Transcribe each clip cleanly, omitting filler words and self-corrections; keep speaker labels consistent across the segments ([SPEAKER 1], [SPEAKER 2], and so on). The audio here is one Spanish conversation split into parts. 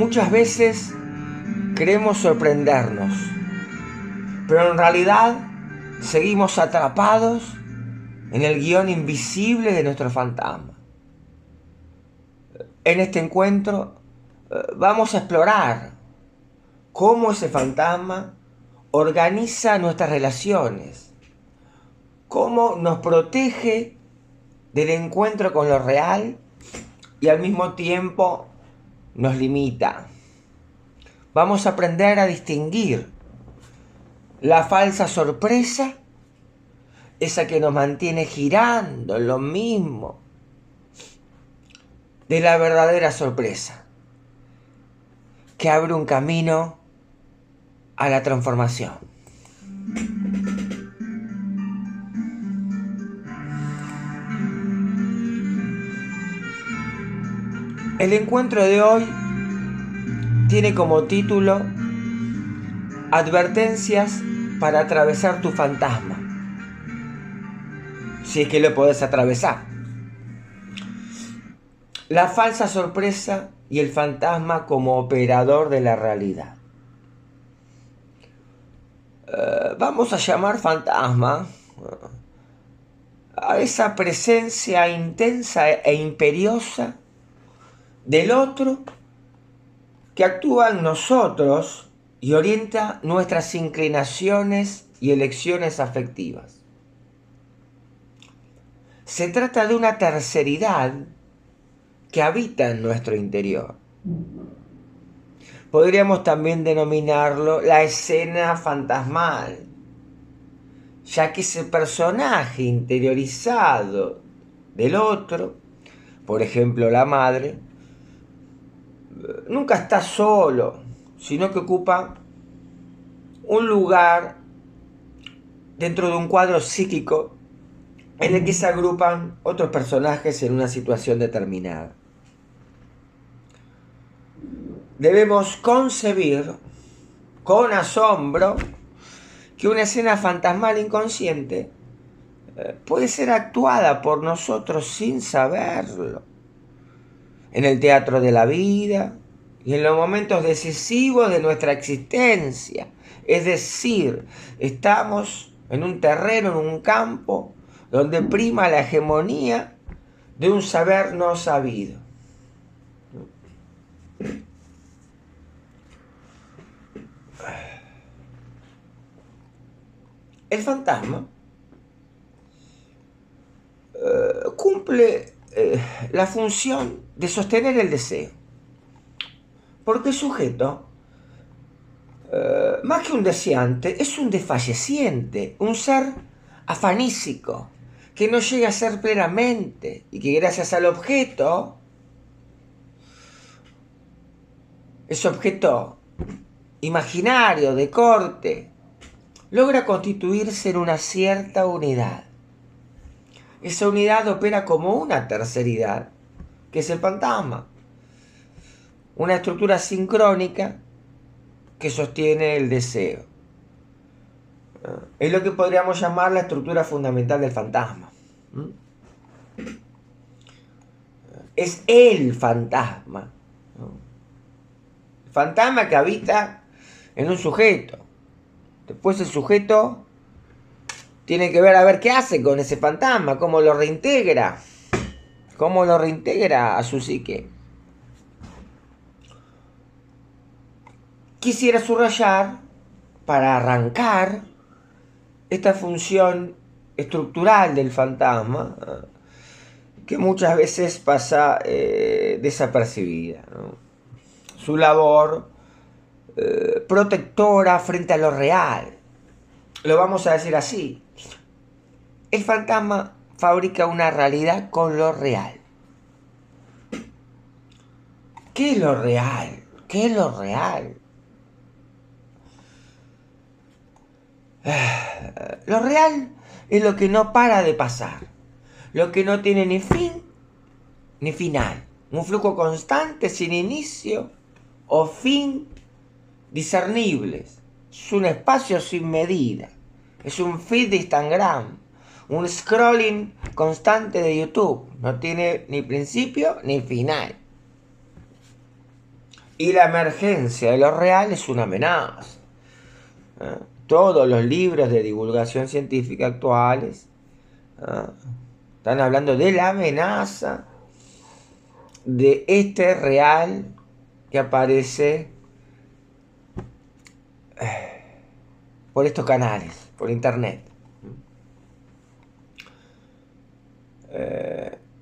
[SPEAKER 1] Muchas veces queremos sorprendernos, pero en realidad seguimos atrapados en el guión invisible de nuestro fantasma. En este encuentro vamos a explorar cómo ese fantasma organiza nuestras relaciones, cómo nos protege del encuentro con lo real y al mismo tiempo nos limita. Vamos a aprender a distinguir la falsa sorpresa, esa que nos mantiene girando en lo mismo, de la verdadera sorpresa, que abre un camino a la transformación. El encuentro de hoy tiene como título Advertencias para atravesar tu fantasma, si es que lo podés atravesar. La falsa sorpresa y el fantasma como operador de la realidad. Vamos a llamar fantasma a esa presencia intensa e imperiosa del otro que actúa en nosotros y orienta nuestras inclinaciones y elecciones afectivas. Se trata de una terceridad que habita en nuestro interior. Podríamos también denominarlo la escena fantasmal, ya que ese personaje interiorizado del otro, por ejemplo la madre, nunca está solo, sino que ocupa un lugar dentro de un cuadro psíquico en el que se agrupan otros personajes en una situación determinada. Debemos concebir con asombro que una escena fantasmal inconsciente puede ser actuada por nosotros sin saberlo, en el teatro de la vida y en los momentos decisivos de nuestra existencia. Es decir, estamos en un terreno, en un campo, donde prima la hegemonía de un saber no sabido. El fantasma cumple la función de sostener el deseo, porque el sujeto, más que un deseante, es un desfalleciente, un ser afanísico, que no llega a ser plenamente y que gracias al objeto, ese objeto imaginario de corte, logra constituirse en una cierta unidad. Esa unidad opera como una terceridad, que es el fantasma, una estructura sincrónica que sostiene el deseo. Es lo que podríamos llamar la estructura fundamental del fantasma. Es el fantasma. El fantasma que habita en un sujeto. Después el sujeto tiene que ver a ver qué hace con ese fantasma, cómo lo reintegra a su psique. Quisiera subrayar, para arrancar, esta función estructural del fantasma, que muchas veces pasa desapercibida, ¿no? Su labor protectora frente a lo real. Lo vamos a decir así. El fantasma fabrica una realidad con lo real. ¿Qué es lo real? ¿Qué es lo real? Lo real es lo que no para de pasar, lo que no tiene ni fin ni final, un flujo constante sin inicio o fin discernibles. Es un espacio sin medida, es un feed de Instagram, un scrolling constante de YouTube, no tiene ni principio ni final. Y la emergencia de lo real es una amenaza. Todos los libros de divulgación científica actuales están hablando de la amenaza de este real que aparece por estos canales, por internet.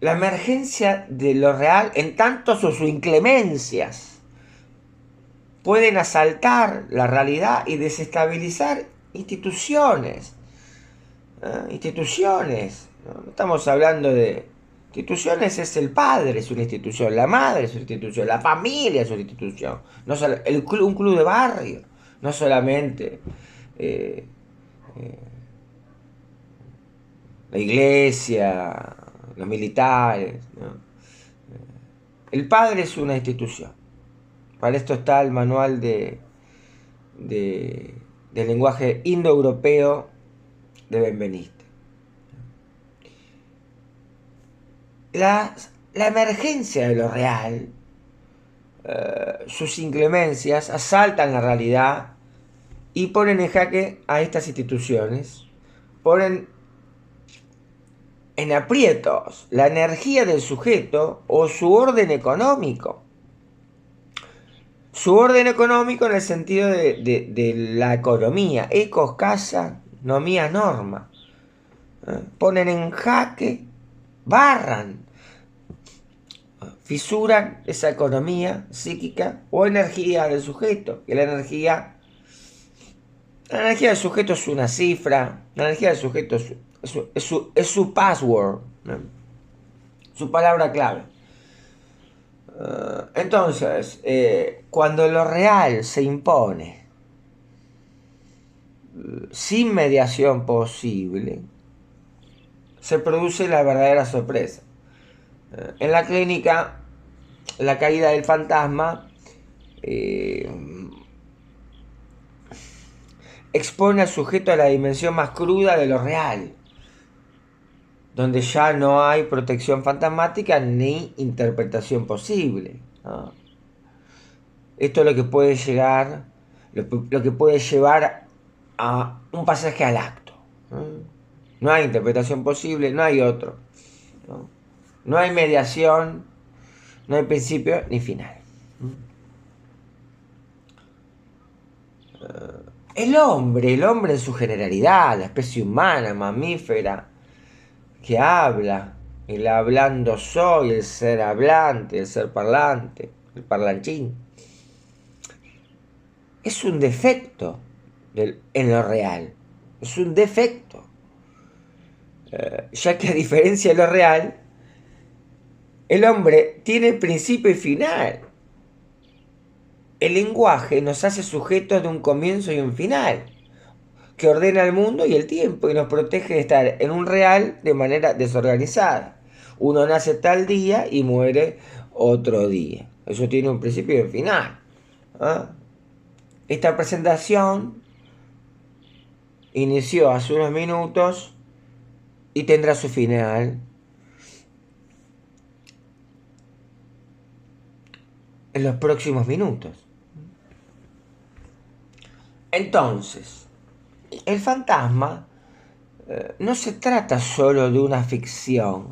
[SPEAKER 1] La emergencia de lo real, en tanto sus inclemencias pueden asaltar la realidad y desestabilizar instituciones. Instituciones. No estamos hablando de instituciones, es el padre, es una institución, la madre es una institución, la familia es una institución, no un club de barrio, no solamente la iglesia, los militares, ¿no? El padre es una institución. Para esto está el manual del lenguaje indoeuropeo de Benveniste. La emergencia de lo real, sus inclemencias asaltan la realidad y ponen en jaque a estas instituciones, ponen en aprietos la energía del sujeto o su orden económico. Su orden económico en el sentido de la economía, ecos, casa, nomía, norma. Ponen en jaque, barran, fisuran esa economía psíquica o energía del sujeto. Y la energía del sujeto es una cifra, la energía del sujeto es su password, ¿no? Su palabra clave. Entonces, cuando lo real se impone sin mediación posible, se produce la verdadera sorpresa. En la clínica, la caída del fantasma expone al sujeto a la dimensión más cruda de lo real, donde ya no hay protección fantasmática ni interpretación posible, ¿no? Esto es lo que puede llegar, lo que puede llevar a un pasaje al acto, ¿no? No hay interpretación posible, no hay otro, ¿no? No hay mediación, no hay principio ni final. El hombre en su generalidad, la especie humana, mamífera, que habla, el hablando soy, el ser hablante, el ser parlante, el parlanchín, es un defecto en lo real, es un defecto, ya que a diferencia de lo real, el hombre tiene principio y final. El lenguaje nos hace sujetos de un comienzo y un final, que ordena el mundo y el tiempo y nos protege de estar en un real de manera desorganizada. Uno nace tal día y muere otro día. Eso tiene un principio y un final. Esta presentación inició hace unos minutos y tendrá su final en los próximos minutos. Entonces, el fantasma no se trata solo de una ficción,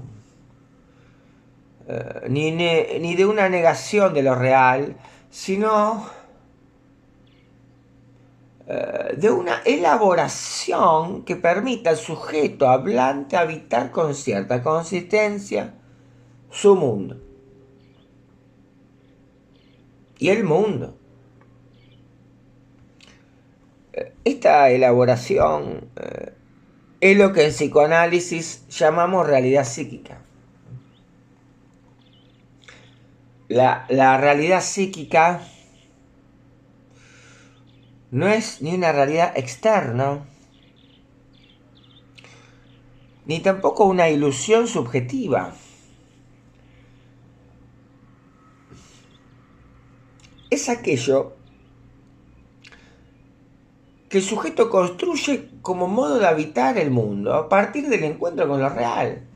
[SPEAKER 1] ni de una negación de lo real, sino de una elaboración que permita al sujeto hablante habitar con cierta consistencia su mundo y el mundo. Esta elaboración es lo que en psicoanálisis llamamos realidad psíquica. La realidad psíquica no es ni una realidad externa, ni tampoco una ilusión subjetiva. Es aquello que el sujeto construye como modo de habitar el mundo a partir del encuentro con lo real.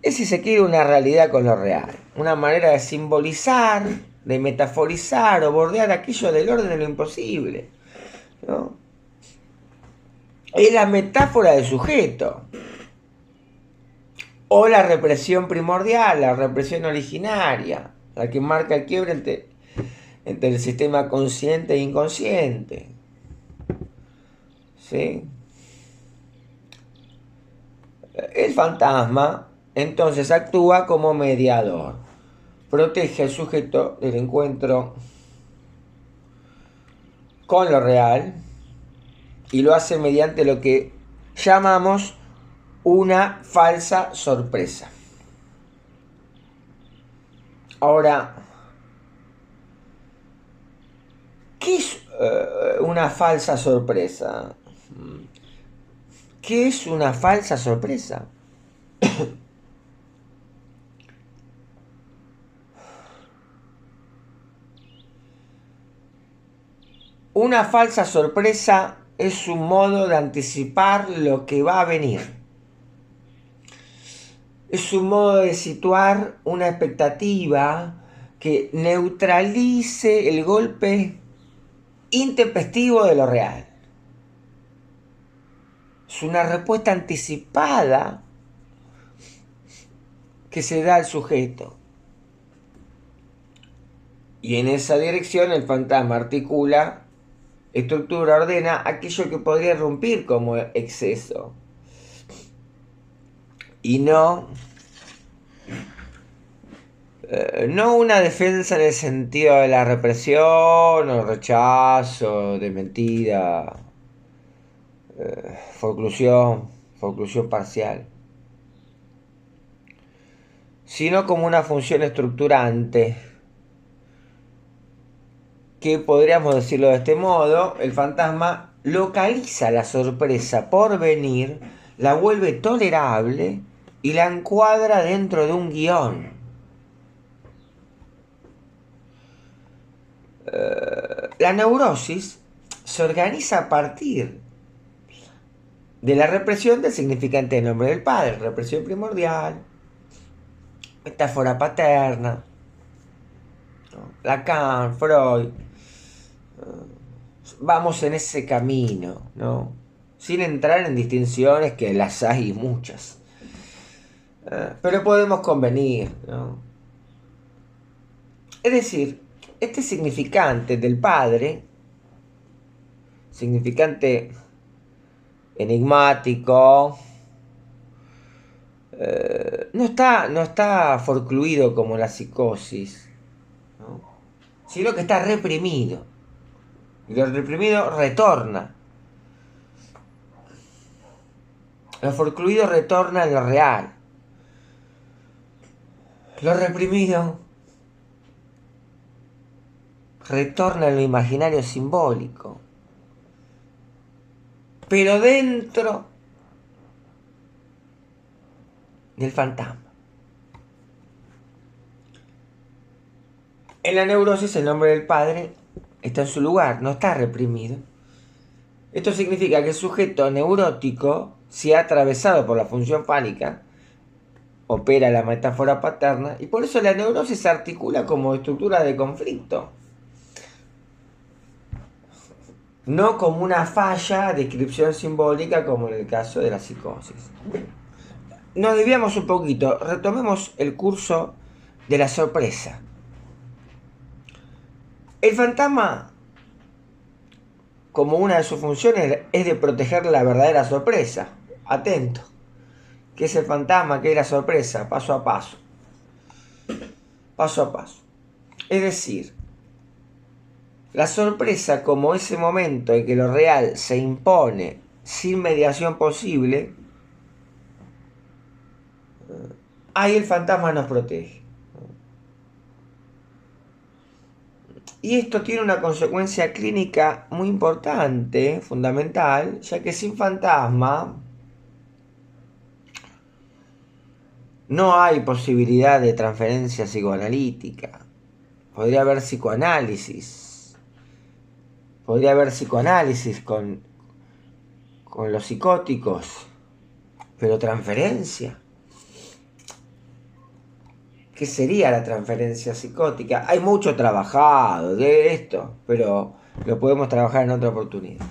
[SPEAKER 1] Es, si se quiere, una realidad con lo real, una manera de simbolizar de metaforizar o bordear aquello del orden de lo imposible, ¿no? Es la metáfora del sujeto, o la represión primordial, la represión originaria, la que marca el quiebre entre el sistema consciente e inconsciente. ¿Sí? El fantasma entonces actúa como mediador, protege al sujeto del encuentro con lo real y lo hace mediante lo que llamamos una falsa sorpresa. Ahora, ¿qué es una falsa sorpresa? ¿Qué es una falsa sorpresa? Una falsa sorpresa es un modo de anticipar lo que va a venir. Es un modo de situar una expectativa que neutralice el golpe intempestivo de lo real. Es una respuesta anticipada que se da al sujeto. Y en esa dirección el fantasma articula, estructura, ordena aquello que podría irrumpir como exceso. Y no una defensa en el sentido de la represión o rechazo, de mentira, forclusión parcial, sino como una función estructurante, que podríamos decirlo de este modo: el fantasma localiza la sorpresa por venir, la vuelve tolerable y la encuadra dentro de un guión. La neurosis se organiza a partir de la represión del significante del nombre del padre, represión primordial, metáfora paterna, ¿no? Lacan, Freud. Vamos en ese camino, ¿no? Sin entrar en distinciones, que las hay muchas. Pero podemos convenir, ¿no? Es decir, este significante del padre, significante enigmático, no está forcluido como la psicosis, ¿no? Sino que está reprimido. Y lo reprimido retorna. Lo forcluido retorna en lo real. Lo reprimido retorna en lo imaginario simbólico. Pero dentro del fantasma. En la neurosis el nombre del padre está en su lugar, no está reprimido. Esto significa que el sujeto neurótico, si ha atravesado por la función fálica, opera la metáfora paterna, y por eso la neurosis se articula como estructura de conflicto, no como una falla de descripción simbólica como en el caso de la psicosis. Nos desviamos un poquito, retomemos el curso de la sorpresa. El fantasma, como una de sus funciones, es de proteger la verdadera sorpresa. Atento. ¿Qué es el fantasma? ¿Qué es la sorpresa? Paso a paso. Paso a paso. Es decir, la sorpresa como ese momento en que lo real se impone sin mediación posible, ahí el fantasma nos protege. Y esto tiene una consecuencia clínica muy importante, fundamental, ya que sin fantasma no hay posibilidad de transferencia psicoanalítica. Podría haber psicoanálisis. Podría haber psicoanálisis con los psicóticos. Pero transferencia. ¿qué sería la transferencia psicótica? Hay mucho trabajado de esto, pero lo podemos trabajar en otra oportunidad.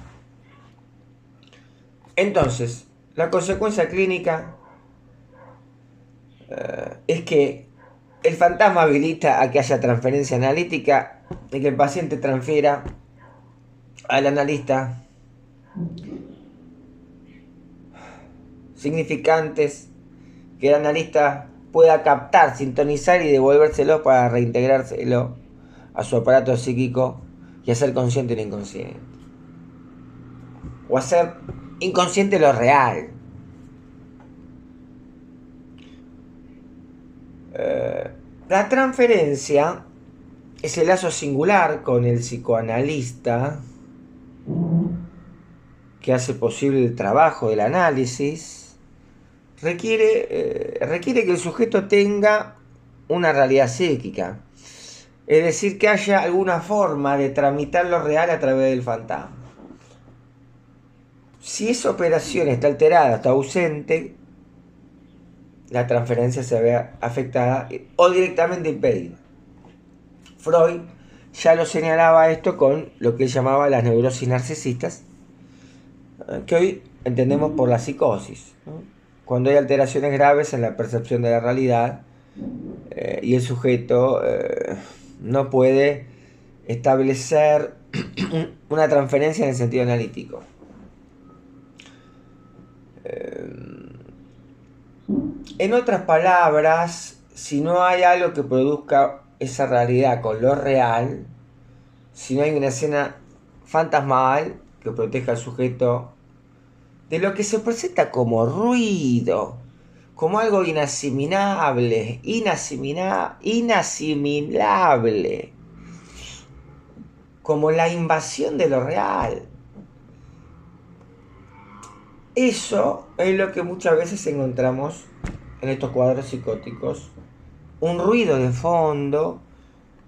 [SPEAKER 1] Entonces, la consecuencia clínica es que el fantasma habilita a que haya transferencia analítica y que el paciente transfiera al analista significantes que el analista pueda captar, sintonizar y devolvérselo para reintegrárselo a su aparato psíquico y hacer consciente lo inconsciente. O hacer inconsciente lo real. La transferencia es el lazo singular con el psicoanalista que hace posible el trabajo del análisis. Requiere que el sujeto tenga una realidad psíquica. Es decir, que haya alguna forma de tramitar lo real a través del fantasma. Si esa operación está alterada, está ausente, la transferencia se ve afectada o directamente impedida. Freud ya lo señalaba esto con lo que él llamaba las neurosis narcisistas, que hoy entendemos por la psicosis, ¿no? Cuando hay alteraciones graves en la percepción de la realidad y el sujeto no puede establecer una transferencia en el sentido analítico. En otras palabras, si no hay algo que produzca esa realidad con lo real, si no hay una escena fantasmal que proteja al sujeto de lo que se presenta como ruido, como algo inasimilable, como la invasión de lo real. Eso es lo que muchas veces encontramos en estos cuadros psicóticos. Un ruido de fondo,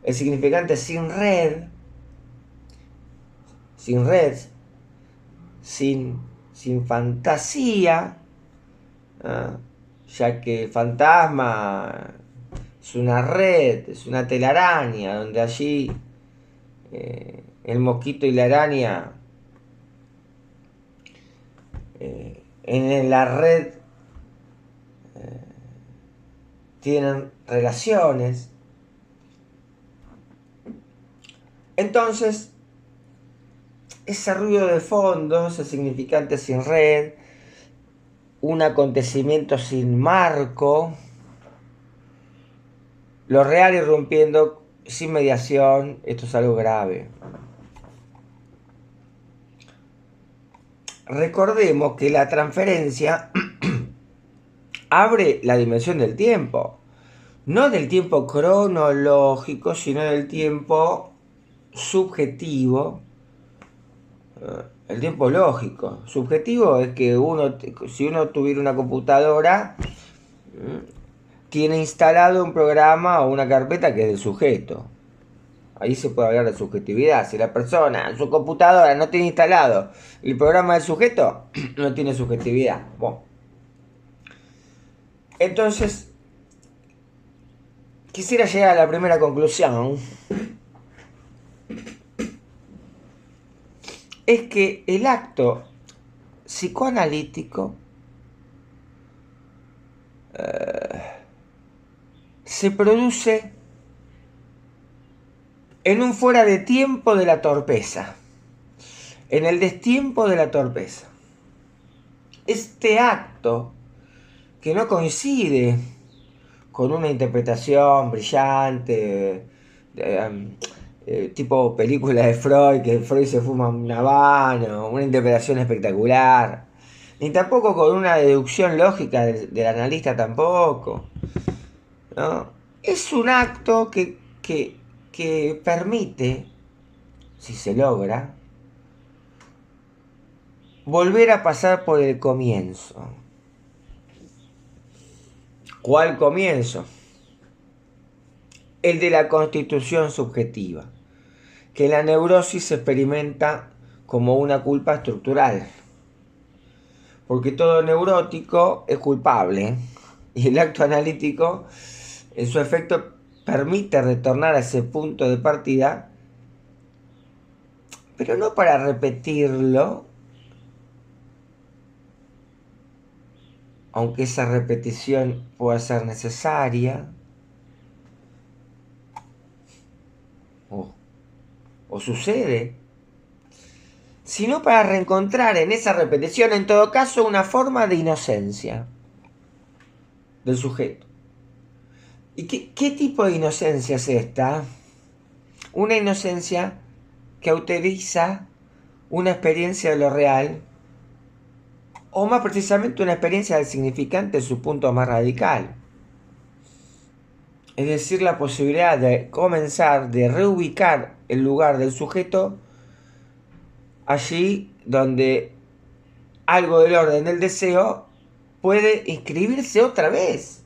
[SPEAKER 1] el significante sin red, sin fantasía, ya que el fantasma es una red, es una telaraña, donde allí el mosquito y la araña en la red tienen relaciones. Entonces, ese ruido de fondo, ese significante sin red, un acontecimiento sin marco, lo real irrumpiendo sin mediación, esto es algo grave. Recordemos que la transferencia abre la dimensión del tiempo, no del tiempo cronológico, sino del tiempo subjetivo, el tiempo lógico. Subjetivo es que si uno tuviera una computadora, tiene instalado un programa o una carpeta que es del sujeto. Ahí se puede hablar de subjetividad. Si la persona en su computadora no tiene instalado el programa del sujeto, no tiene subjetividad. Bueno. Entonces, quisiera llegar a la primera conclusión. Es que el acto psicoanalítico se produce en un fuera de tiempo de la torpeza, en el destiempo de la torpeza. Este acto que no coincide con una interpretación brillante, tipo película de Freud, que Freud se fuma un habano, una interpretación espectacular, ni tampoco con una deducción lógica del analista tampoco, ¿no? Es un acto que permite, si se logra, volver a pasar por el comienzo. ¿Cuál comienzo? El de la constitución subjetiva, que la neurosis se experimenta como una culpa estructural, porque todo neurótico es culpable y el acto analítico en su efecto permite retornar a ese punto de partida, pero no para repetirlo, aunque esa repetición pueda ser necesaria, o sucede, sino para reencontrar en esa repetición, en todo caso, una forma de inocencia del sujeto. ¿Y qué tipo de inocencia es esta? Una inocencia que autoriza una experiencia de lo real, o más precisamente una experiencia del significante en su punto más radical. Es decir, la posibilidad de comenzar, de reubicar el lugar del sujeto allí donde algo del orden del deseo puede inscribirse otra vez.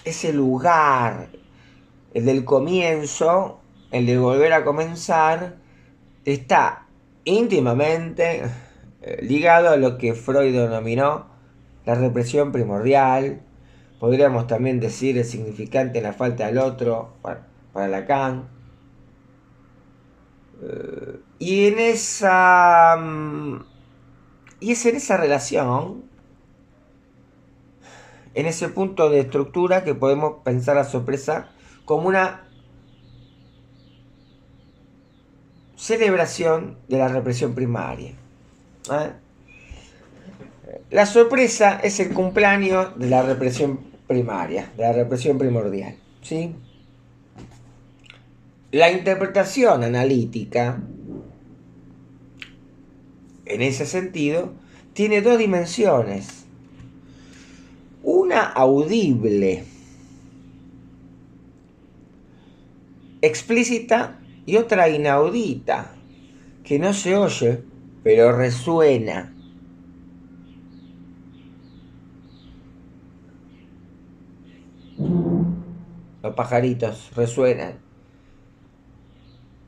[SPEAKER 1] Ese lugar, el del comienzo, el de volver a comenzar, está íntimamente ligado a lo que Freud denominó la represión primordial. Podríamos también decir el significante en la falta del otro para Lacan. Y es en esa relación, en ese punto de estructura, que podemos pensar a sorpresa como una celebración de la represión primaria. La sorpresa es el cumpleaños de la represión primaria, de la represión primordial, ¿sí? La interpretación analítica, en ese sentido, tiene dos dimensiones. Una audible, explícita, y otra inaudita, que no se oye, pero resuena. Los pajaritos resuenan.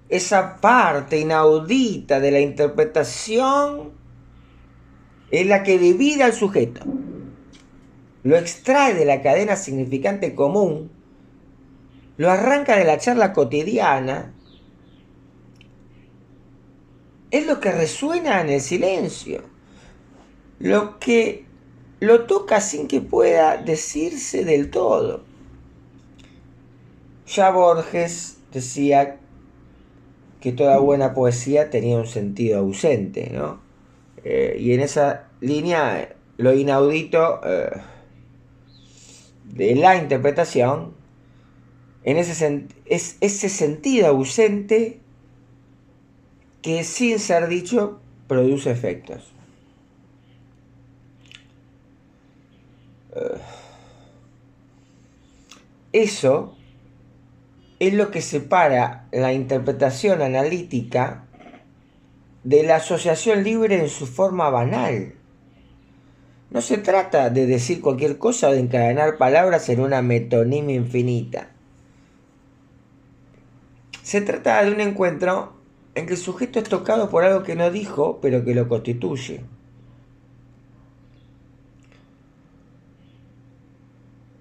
[SPEAKER 1] Esa parte inaudita de la interpretación es la que divide al sujeto, lo extrae de la cadena significante común, lo arranca de la charla cotidiana. Es lo que resuena en el silencio, lo que lo toca sin que pueda decirse del todo. Ya Borges decía que toda buena poesía tenía un sentido ausente, ¿no? Y en esa línea, lo inaudito de la interpretación es ese sentido ausente que, sin ser dicho, produce efectos. Eso es lo que separa la interpretación analítica de la asociación libre en su forma banal. No se trata de decir cualquier cosa o de encadenar palabras en una metonimia infinita. Se trata de un encuentro en que el sujeto es tocado por algo que no dijo, pero que lo constituye.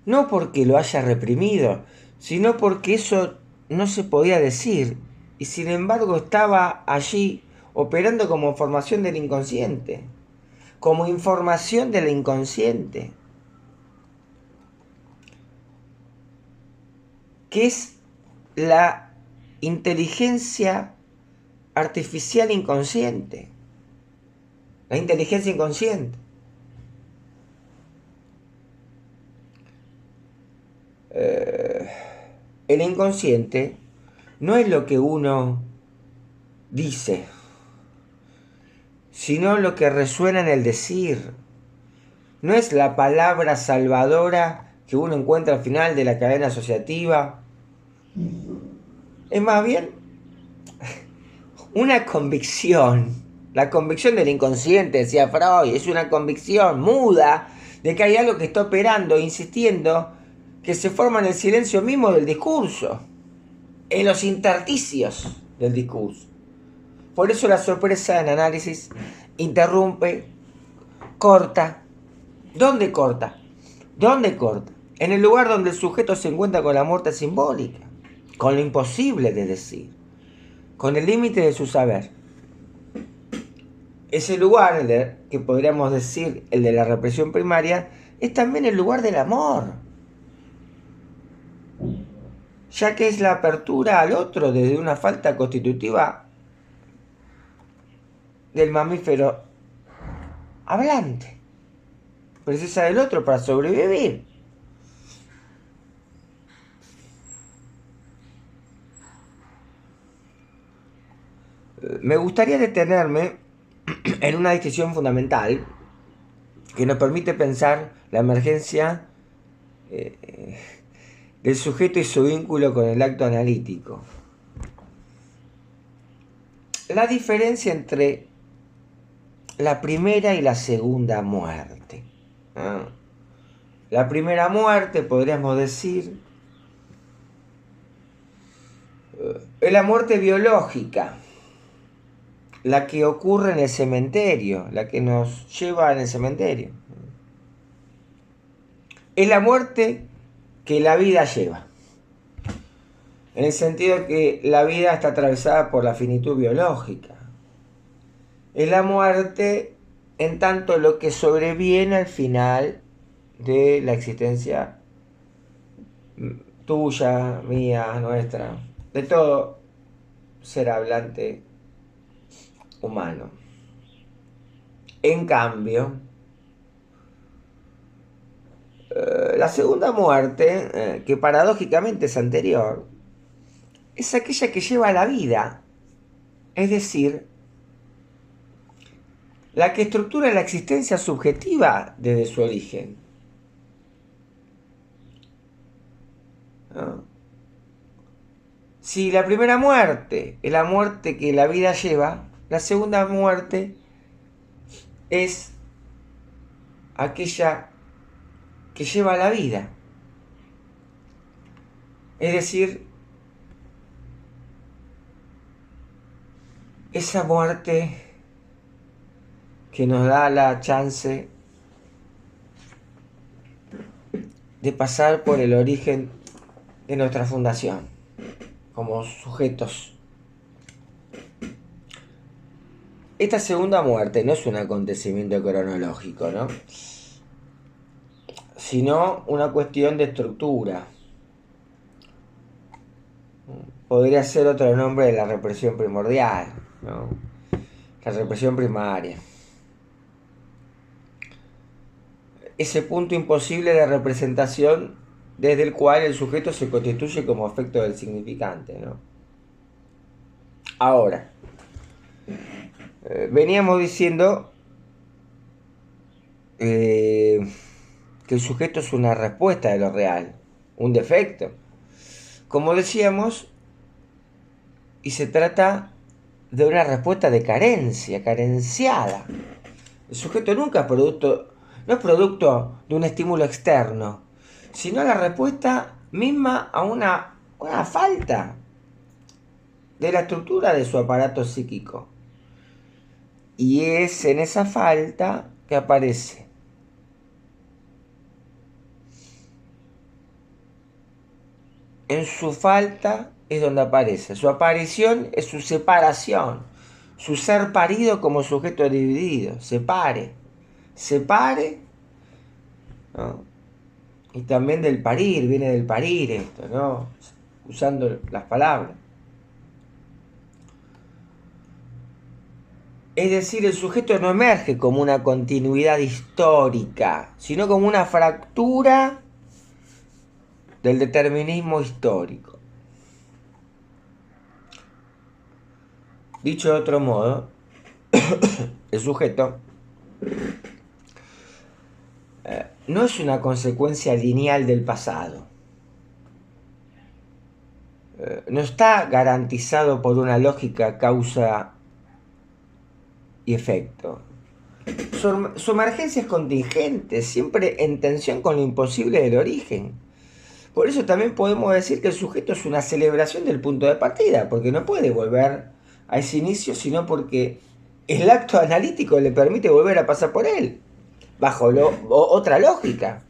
[SPEAKER 1] No porque lo haya reprimido, sino porque eso no se podía decir, y sin embargo estaba allí operando como formación del inconsciente, como información del inconsciente, que es la inteligencia artificial inconsciente, la inteligencia inconsciente. El inconsciente no es lo que uno dice, sino lo que resuena en el decir. No es la palabra salvadora que uno encuentra al final de la cadena asociativa. Es más bien una convicción. La convicción del inconsciente, decía Freud, es una convicción muda de que hay algo que está operando, insistiendo, que se forma en el silencio mismo del discurso, en los intersticios del discurso. Por eso la sorpresa en análisis interrumpe corta. ¿Dónde corta? ¿Dónde corta? En el lugar donde el sujeto se encuentra con la muerte simbólica, con lo imposible de decir, con el límite de su saber. Ese lugar, que podríamos decir el de la represión primaria, es también el lugar del amor, ya que es la apertura al otro desde una falta constitutiva del mamífero hablante. Precisa del otro para sobrevivir. Me gustaría detenerme en una distinción fundamental que nos permite pensar la emergencia del sujeto y su vínculo con el acto analítico. La diferencia entre la primera y la segunda muerte. La primera muerte, podríamos decir, es la muerte biológica, la que ocurre en el cementerio, la que nos lleva en el cementerio. Es la muerte que la vida lleva, en el sentido que la vida está atravesada por la finitud biológica. Es la muerte en tanto lo que sobreviene al final de la existencia tuya, mía, nuestra, de todo ser hablante humano. En cambio, la segunda muerte, que paradójicamente es anterior, es aquella que lleva a la vida, es decir, la que estructura la existencia subjetiva desde su origen. ¿No? Si la primera muerte es la muerte que la vida lleva, la segunda muerte es aquella que lleva la vida. Es decir, esa muerte que nos da la chance de pasar por el origen de nuestra fundación como sujetos. Esta segunda muerte no es un acontecimiento cronológico, ¿no?, sino una cuestión de estructura. Podría ser otro nombre de la represión primordial, ¿no?, la represión primaria. Ese punto imposible de representación desde el cual el sujeto se constituye como efecto del significante, ¿no? Ahora, veníamos diciendo que el sujeto es una respuesta de lo real, un defecto. Como decíamos, y se trata de una respuesta de carencia, carenciada. El sujeto nunca es producto, no es producto de un estímulo externo, sino la respuesta misma a una falta de la estructura de su aparato psíquico. Y es en esa falta que aparece. En su falta es donde aparece. Su aparición es su separación. Su ser parido como sujeto dividido. Separe, ¿no? Y también del parir, viene del parir esto, ¿no?, usando las palabras. Es decir, el sujeto no emerge como una continuidad histórica, sino como una fractura del determinismo histórico. Dicho de otro modo, el sujeto no es una consecuencia lineal del pasado. No está garantizado por una lógica causa y efecto. Su emergencia es contingente, siempre en tensión con lo imposible del origen. Por eso también podemos decir que el sujeto es una celebración del punto de partida, porque no puede volver a ese inicio, sino porque el acto analítico le permite volver a pasar por él. bajo otra lógica.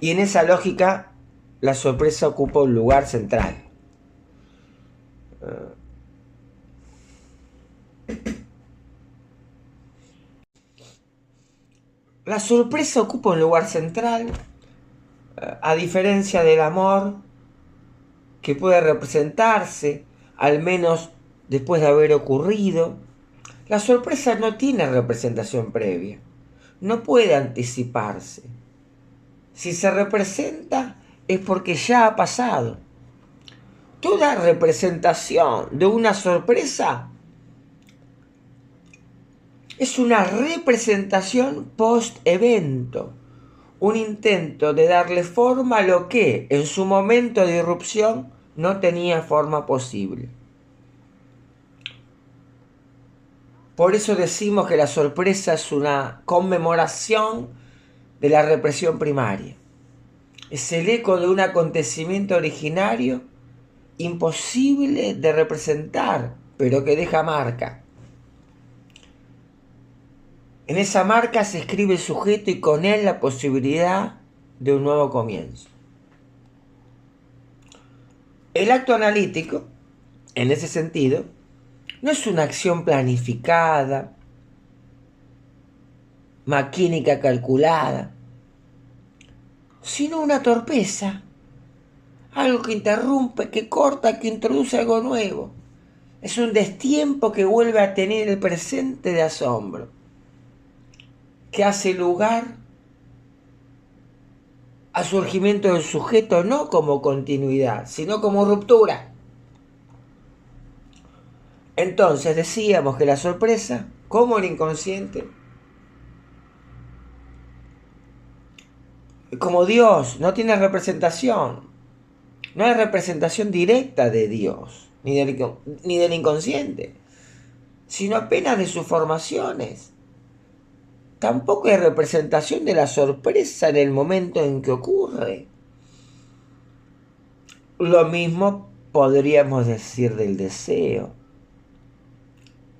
[SPEAKER 1] Y en esa lógica, la sorpresa ocupa un lugar central. La sorpresa ocupa un lugar central, a diferencia del amor, que puede representarse, al menos después de haber ocurrido. La sorpresa no tiene representación previa, no puede anticiparse. Si se representa es porque ya ha pasado. Toda representación de una sorpresa es una representación post-evento, un intento de darle forma a lo que en su momento de irrupción no tenía forma posible. Por eso decimos que la sorpresa es una conmemoración de la represión primaria. Es el eco de un acontecimiento originario imposible de representar, pero que deja marca. En esa marca se escribe el sujeto y con él la posibilidad de un nuevo comienzo. El acto analítico, en ese sentido, no es una acción planificada, maquínica calculada, sino una torpeza, algo que interrumpe, que corta, que introduce algo nuevo. Es un destiempo que vuelve a tener el presente de asombro, que hace lugar al surgimiento del sujeto no como continuidad, sino como ruptura. Entonces decíamos que la sorpresa, como el inconsciente, como Dios, no tiene representación. No hay representación directa de Dios, ni del inconsciente, sino apenas de sus formaciones. Tampoco hay representación de la sorpresa en el momento en que ocurre. Lo mismo podríamos decir del deseo.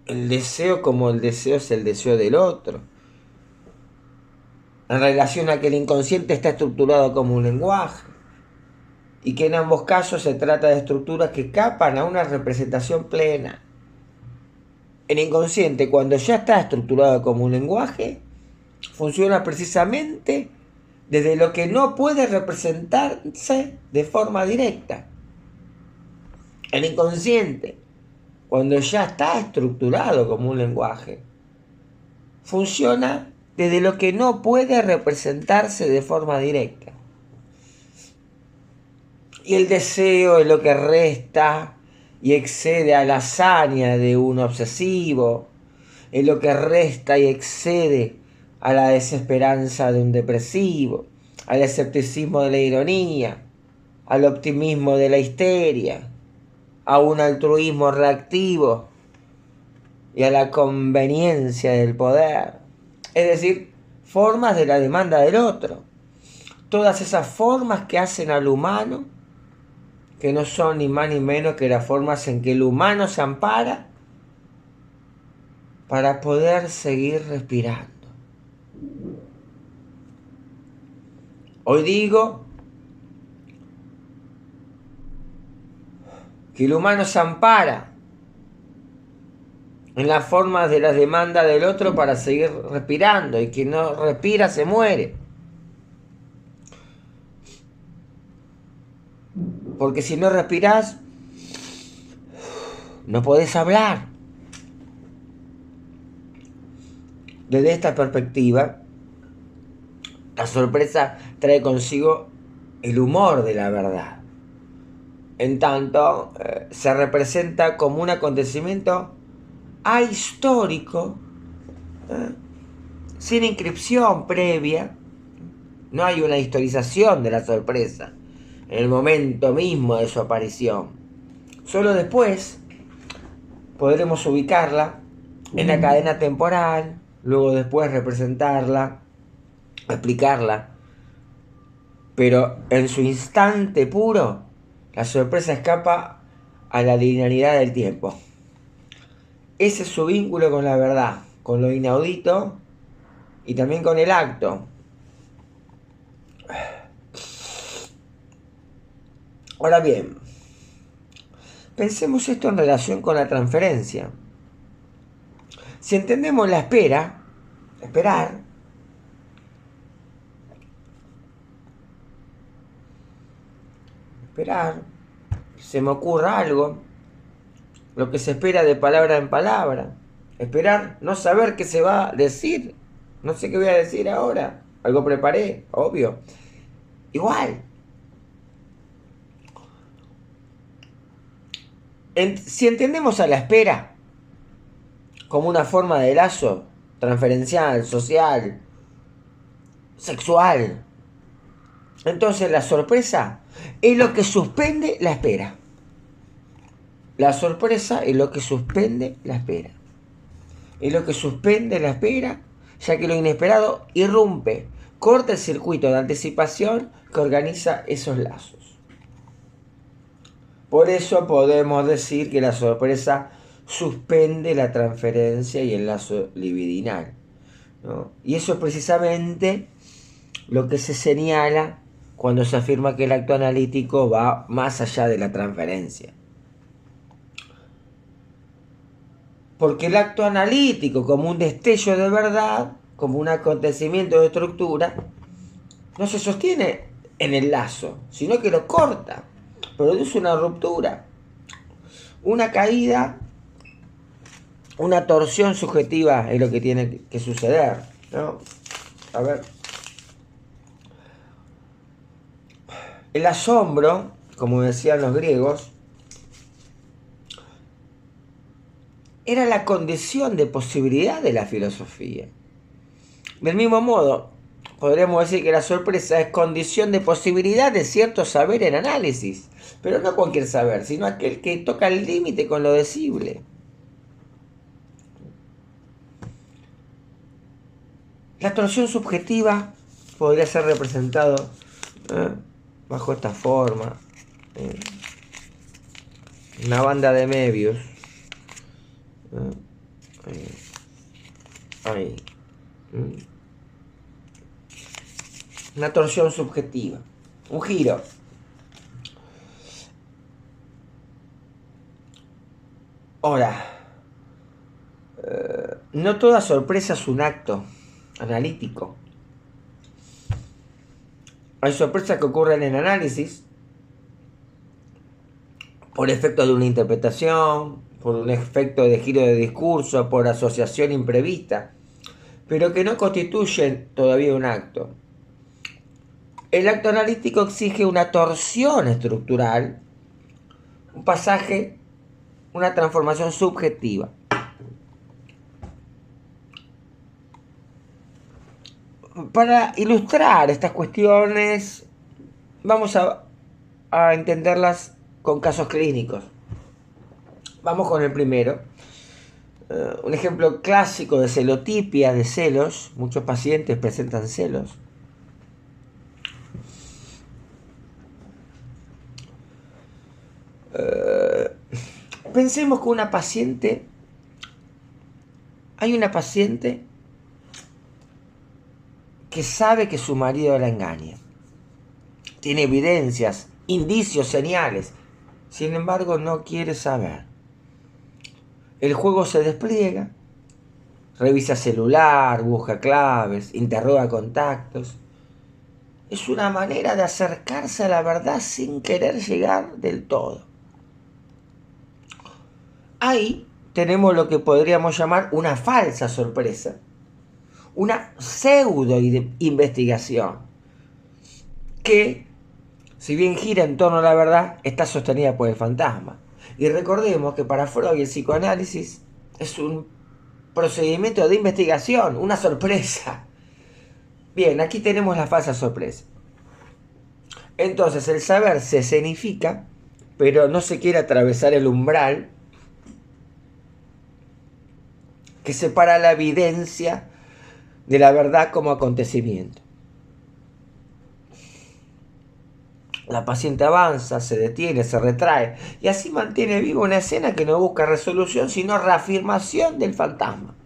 [SPEAKER 1] El deseo como el deseo es el deseo del otro. En relación a que el inconsciente está estructurado como un lenguaje. Y que en ambos casos se trata de estructuras que escapan a una representación plena. El inconsciente, cuando ya está estructurado como un lenguaje, funciona precisamente desde lo que no puede representarse de forma directa. El inconsciente, cuando ya está estructurado como un lenguaje, funciona desde lo que no puede representarse de forma directa. Y el deseo es lo que resta y excede a la hazaña de un obsesivo, es lo que resta y excede a la desesperanza de un depresivo, al escepticismo de la ironía, al optimismo de la histeria, a un altruismo reactivo y a la conveniencia del poder. Es decir, formas de la demanda del otro. Todas esas formas que hacen al humano, que no son ni más ni menos que las formas en que el humano se ampara para poder seguir respirando. Hoy digo que el humano se ampara en las formas de las demandas del otro para seguir respirando, y quien no respira se muere. Porque si no respirás, no podés hablar. Desde esta perspectiva, la sorpresa trae consigo el humor de la verdad. En tanto, se representa como un acontecimiento ahistórico, sin inscripción previa. No hay una historización de la sorpresa en el momento mismo de su aparición. Solo después podremos ubicarla en la cadena temporal, luego después representarla, explicarla. Pero en su instante puro, la sorpresa escapa a la linealidad del tiempo. Ese es su vínculo con la verdad. con lo inaudito y también con el acto. Ahora bien, pensemos esto en relación con la transferencia. Si entendemos la espera, esperar, se me ocurra algo, lo que se espera de palabra en palabra. Esperar, no saber qué se va a decir, no sé qué voy a decir ahora, algo preparé, obvio. Igual. Si entendemos a la espera como una forma de lazo transferencial, social, sexual, entonces la sorpresa es lo que suspende la espera. La sorpresa es lo que suspende la espera. Es lo que suspende la espera, ya que lo inesperado irrumpe, corta el circuito de anticipación que organiza esos lazos. Por eso podemos decir que la sorpresa suspende la transferencia y el lazo libidinal, ¿no? Y eso es precisamente lo que se señala cuando se afirma que el acto analítico va más allá de la transferencia. Porque el acto analítico, como un destello de verdad, como un acontecimiento de estructura, no se sostiene en el lazo, sino que lo corta, produce una ruptura, una caída, una torsión subjetiva es lo que tiene que suceder, ¿no? A ver. El asombro, como decían los griegos, era la condición de posibilidad de la filosofía. Del mismo modo, podríamos decir que la sorpresa es condición de posibilidad de cierto saber en análisis, pero no cualquier saber, sino aquel que toca el límite con lo decible. La torsión subjetiva podría ser representado bajo esta forma. Una banda de Möbius. Ahí. Una torsión subjetiva. Un giro. Ahora, no toda sorpresa es un acto analítico. Hay sorpresas que ocurren en análisis por efecto de una interpretación, por un efecto de giro de discurso, por asociación imprevista, pero que no constituyen todavía un acto. El acto analítico exige una torsión estructural, un pasaje, una transformación subjetiva. Para ilustrar estas cuestiones, vamos a entenderlas con casos clínicos. Vamos con el primero. Un ejemplo clásico de celotipia, de celos. Muchos pacientes presentan celos. Pensemos que hay una paciente que sabe que su marido la engaña. Tiene evidencias, indicios, señales. Sin embargo, no quiere saber. El juego se despliega, revisa celular, busca claves, interroga contactos. Es una manera de acercarse a la verdad sin querer llegar del todo. Ahí tenemos lo que podríamos llamar una falsa sorpresa, una pseudo investigación, que, si bien gira en torno a la verdad, está sostenida por el fantasma. Y recordemos que para Freud el psicoanálisis es un procedimiento de investigación, una sorpresa. Bien, aquí tenemos la falsa sorpresa. Entonces el saber se escenifica, pero no se quiere atravesar el umbral que separa la evidencia de la verdad como acontecimiento. La paciente avanza, se detiene, se retrae y así mantiene viva una escena que no busca resolución sino reafirmación del fantasma.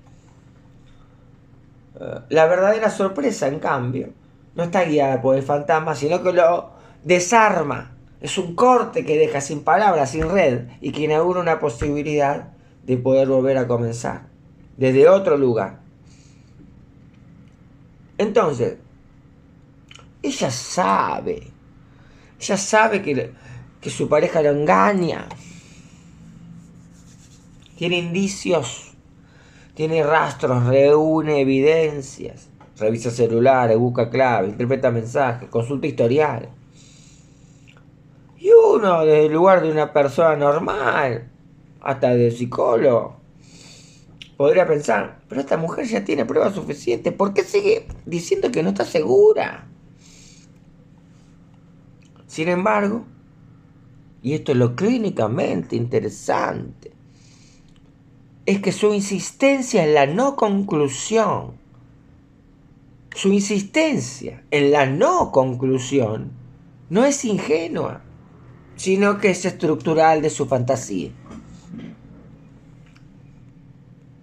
[SPEAKER 1] La verdadera sorpresa, en cambio, no está guiada por el fantasma, sino que lo desarma. Es un corte que deja sin palabras, sin red, y que inaugura una posibilidad de poder volver a comenzar, desde otro lugar. Entonces, ella sabe que su pareja lo engaña, tiene indicios, tiene rastros, reúne evidencias, revisa celulares, busca claves, interpreta mensajes, consulta historial. Y uno, desde el lugar de una persona normal, hasta de psicólogo, podría pensar, pero esta mujer ya tiene pruebas suficientes, ¿por qué sigue diciendo que no está segura? Sin embargo, y esto es lo clínicamente interesante, es que su insistencia en la no conclusión, su insistencia en la no conclusión, no es ingenua, sino que es estructural de su fantasía.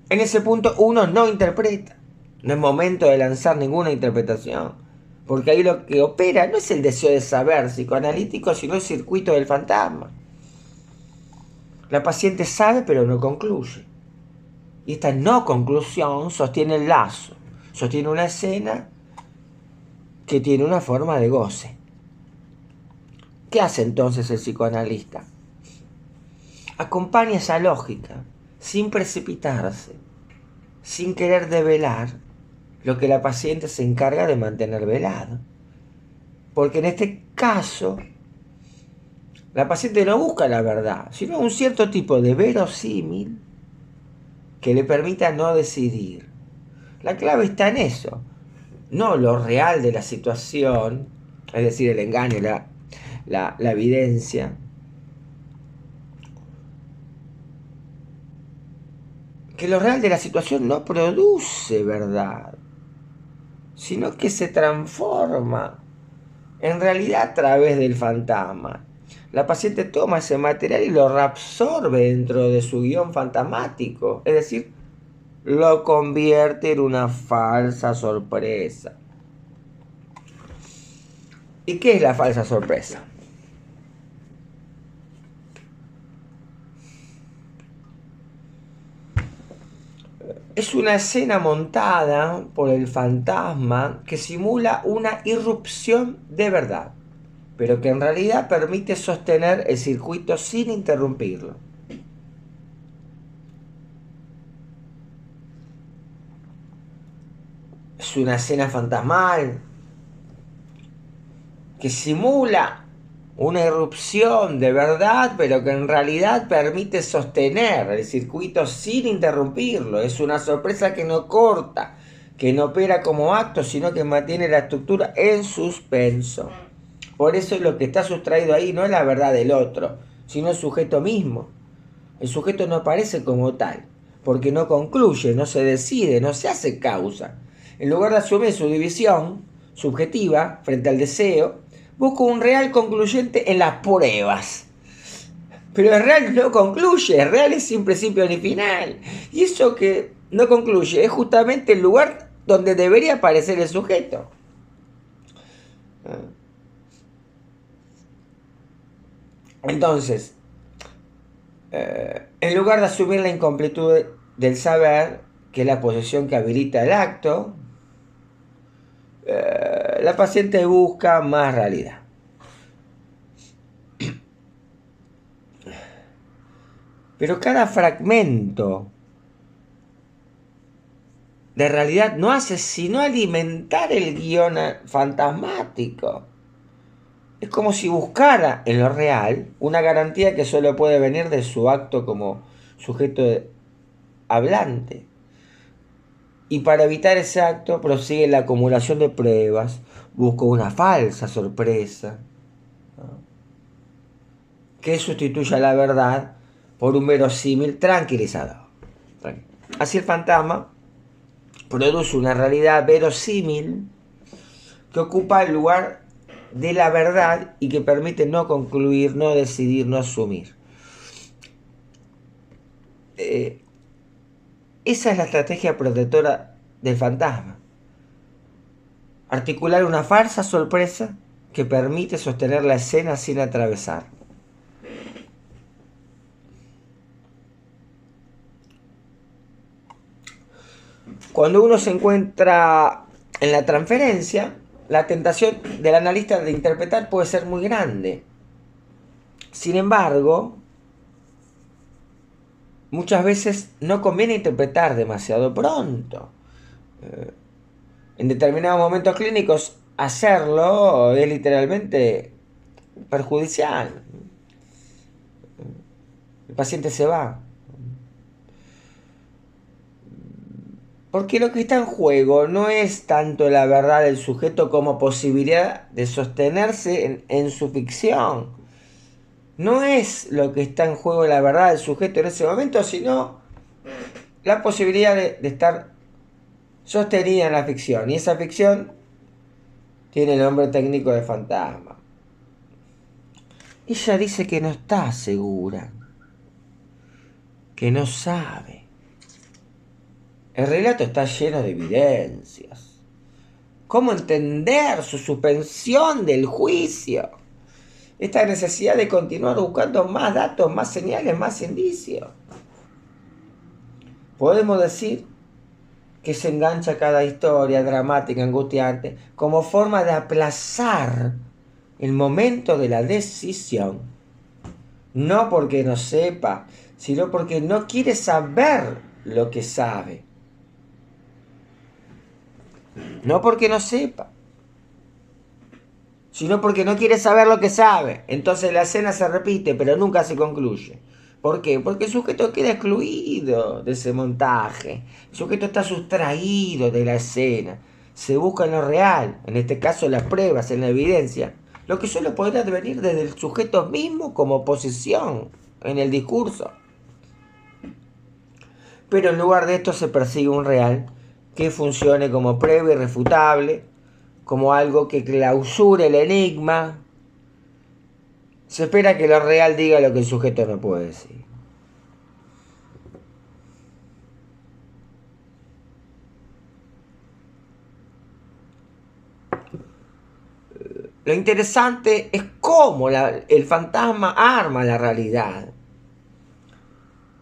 [SPEAKER 1] En ese punto uno no interpreta, no es momento de lanzar ninguna interpretación, porque ahí lo que opera no es el deseo de saber psicoanalítico, sino el circuito del fantasma. La paciente sabe pero no concluye. Y esta no conclusión sostiene el lazo, sostiene una escena que tiene una forma de goce. ¿Qué hace entonces el psicoanalista? Acompaña esa lógica, sin precipitarse, sin querer develar lo que la paciente se encarga de mantener velado. Porque en este caso, la paciente no busca la verdad, sino un cierto tipo de verosímil que le permita no decidir. La clave está en eso, no lo real de la situación, es decir, el engaño, la evidencia, que lo real de la situación no produce verdad, sino que se transforma en realidad a través del fantasma. La paciente toma ese material y lo reabsorbe dentro de su guión fantasmático, es decir, lo convierte en una falsa sorpresa. ¿Y qué es la falsa sorpresa? Es una escena montada por el fantasma que simula una irrupción de verdad, pero que en realidad permite sostener el circuito sin interrumpirlo. Es una escena fantasmal que simula una irrupción de verdad, pero que en realidad permite sostener el circuito sin interrumpirlo. Es una sorpresa que no corta, que no opera como acto, sino que mantiene la estructura en suspenso. Por eso lo que está sustraído ahí no es la verdad del otro, sino el sujeto mismo. El sujeto no aparece como tal, porque no concluye, no se decide, no se hace causa. En lugar de asumir su división subjetiva frente al deseo, busca un real concluyente en las pruebas. Pero el real no concluye, el real es sin principio ni final. Y eso que no concluye es justamente el lugar donde debería aparecer el sujeto. Entonces, en lugar de asumir la incompletud del saber, que es la posesión que habilita el acto, la paciente busca más realidad. Pero cada fragmento de realidad no hace sino alimentar el guión fantasmático. Es como si buscara en lo real una garantía que solo puede venir de su acto como sujeto hablante. Y para evitar ese acto prosigue la acumulación de pruebas, busca una falsa sorpresa, ¿no?, que sustituya la verdad por un verosímil tranquilizador. Así el fantasma produce una realidad verosímil que ocupa el lugar de la verdad y que permite no concluir, no decidir, no asumir. Esa es la estrategia protectora del fantasma. articular una falsa sorpresa que permite sostener la escena sin atravesar. Cuando uno se encuentra en la transferencia, la tentación del analista de interpretar puede ser muy grande. Sin embargo, muchas veces no conviene interpretar demasiado pronto. En determinados momentos clínicos, hacerlo es literalmente perjudicial. El paciente se va. Porque lo que está en juego no es tanto la verdad del sujeto como posibilidad de sostenerse en su ficción. No es lo que está en juego la verdad del sujeto en ese momento, sino la posibilidad de estar sostenida en la ficción. Y esa ficción tiene el nombre técnico de fantasma. Ella dice que no está segura, que no sabe. El relato está lleno de evidencias. ¿Cómo entender su suspensión del juicio? Esta necesidad de continuar buscando más datos, más señales, más indicios. Podemos decir que se engancha a cada historia dramática, angustiante, como forma de aplazar el momento de la decisión. No porque no sepa, sino porque no quiere saber lo que sabe. No porque no sepa, sino porque no quiere saber lo que sabe. Entonces la escena se repite, pero nunca se concluye. ¿Por qué? Porque el sujeto queda excluido de ese montaje. El sujeto está sustraído de la escena. Se busca en lo real, en este caso las pruebas, en la evidencia, lo que solo podrá venir desde el sujeto mismo como posición en el discurso. Pero en lugar de esto se persigue un real que funcione como prueba irrefutable, como algo que clausure el enigma. Se espera que lo real diga lo que el sujeto no puede decir. Lo interesante es cómo el fantasma arma la realidad.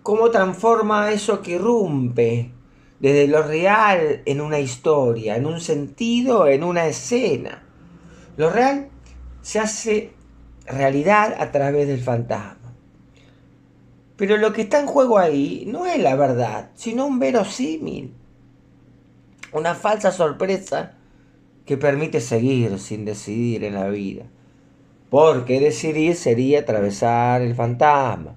[SPEAKER 1] Cómo transforma eso que irrumpe desde lo real en una historia, en un sentido, en una escena. Lo real se hace realidad a través del fantasma. Pero lo que está en juego ahí no es la verdad, sino un verosímil. Una falsa sorpresa que permite seguir sin decidir en la vida. Porque decidir sería atravesar el fantasma.